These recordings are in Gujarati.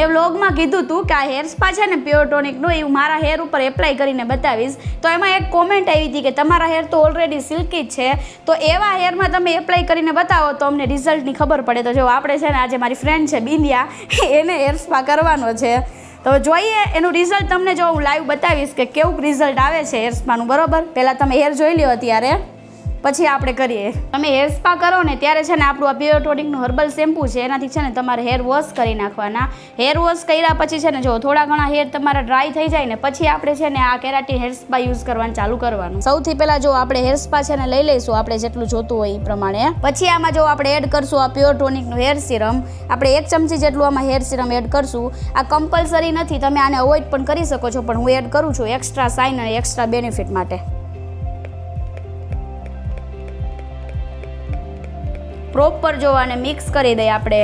મેં વ્લોગમાં કીધું હતું કે આ હેર સ્પા છે ને પ્યોર ટોનિકનું એ મારા હેર ઉપર એપ્લાય કરીને બતાવીશ. તો એમાં એક કોમેન્ટ આવી હતી કે તમારા હેર તો ઓલરેડી સિલ્કી જ છે, તો એવા હેરમાં તમે એપ્લાય કરીને બતાવો તો અમને રિઝલ્ટની ખબર પડે. તો જો આપણે છે ને આજે મારી ફ્રેન્ડ છે બિંદિયા, એને હેર સ્પા કરવાનો છે. તો જોઈએ એનું રિઝલ્ટ તમને જો હું લાઈવ બતાવીશ કે કેવું રિઝલ્ટ આવે છે હેર સ્પાનું. બરાબર, પહેલાં તમે હેર જોઈ લો અત્યારે, પછી આપણે કરીએ. તમે હેર સ્પા કરો ને ત્યારે છે ને આપણું આ પ્યોર ટોનિકનું હર્બલ શેમ્પૂ છે, એનાથી છે ને તમારે હેર વોશ કરી નાખવાના. હેર વોશ કર્યા પછી છે ને જો થોડા ઘણા હેર તમારા ડ્રાય થઈ જાય ને પછી આપણે છે ને આ કેરાટીન હેર સ્પા યુઝ કરવાનું ચાલુ કરવાનું. સૌથી પહેલાં જો આપણે હેર સ્પા છે ને લઈ લઈશું આપણે જેટલું જોતું હોય એ પ્રમાણે. પછી આમાં જો આપણે એડ કરશું આ પ્યોર ટોનિકનું હેર સિરમ. આપણે 1 ચમચી જેટલું આમાં હેર સિરમ એડ કરશું. આ કમ્પલસરી નથી, તમે આને અવોઇડ પણ કરી શકો છો, પણ હું એડ કરું છું એક્સ્ટ્રા સાઇન અને એક્સ્ટ્રા બેનિફિટ માટે. પ્રોપર જો આને મિક્સ કરી દઈએ આપણે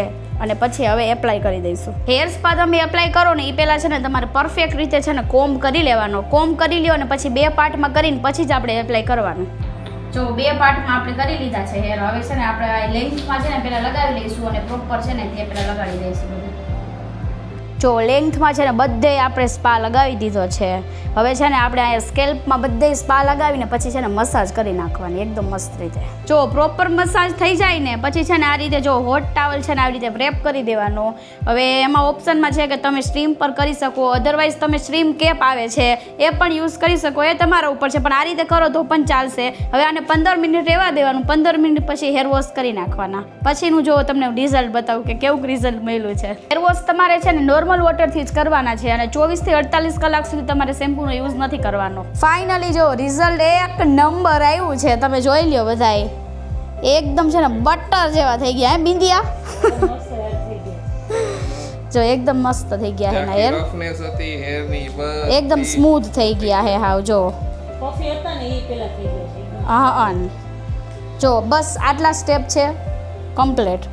અને પછી હવે એપ્લાય કરી દઈશું. હેર સ્પા તમે એપ્લાય કરો ને એ પહેલાં છે ને તમારે પરફેક્ટ રીતે છે ને કોમ્બ કરી લેવાનો. કોમ્બ કરી લ્યો અને પછી 2 પાર્ટમાં કરીને પછી જ આપણે એપ્લાય કરવાનું. જો 2 પાર્ટમાં આપણે કરી લીધા છે હેર. હવે છે ને આપણે આ લેન્થમાં છે ને પહેલાં લગાવી લઈશું અને પ્રોપર છે ને તે પહેલાં લગાડી દઈશું બધું. જો લેન્થમાં છે ને બધે આપણે સ્પા લગાવી દીધો છે. હવે છે ને આપણે અહીંયા સ્કેલ્પમાં બધે સ્પા લગાવીને પછી છે ને મસાજ કરી નાખવાની એકદમ મસ્ત રીતે. જો પ્રોપર મસાજ થઈ જાય ને પછી છે ને આ રીતે જો હોટ ટાવલ છે ને આવી રીતે રેપ કરી દેવાનો. હવે એમાં ઓપ્શનમાં છે કે તમે સ્ટીમ પર કરી શકો, અધરવાઇઝ તમે સ્ટીમ કેપ આવે છે એ પણ યુઝ કરી શકો, એ તમારા ઉપર છે, પણ આ રીતે કરો તો પણ ચાલશે. હવે આને 15 મિનિટ રહેવા દેવાનું. 15 મિનિટ પછી હેર વોશ કરી નાખવાના. પછીનું જો તમને રિઝલ્ટ બતાવું કે કેવું રિઝલ્ટ મળ્યું છે. હેર વોશ તમારે છે ને નોર્મલ વોટરથી જ કરવાના છે અને 24 થી 48 કલાક સુધી તમારે શેમ્પૂનો યુઝ નથી કરવાનો. ફાઇનલી જો રિઝલ્ટ એક નંબર આવ્યું છે, તમે જોઈ લ્યો બધાય. એકદમ છે ને બટર જેવા થઈ ગયા. હે બિંદિયા? જો એકદમ મસ્ત થઈ ગયા હે ના હેર. રફનેસ હતી હેરની બસ એકદમ સ્મૂથ થઈ ગયા હે. હાવ જો કોફી હતા ને એ પેલા થઈ ગયા છે. હા જો બસ આટલા સ્ટેપ છે કમ્પ્લીટ.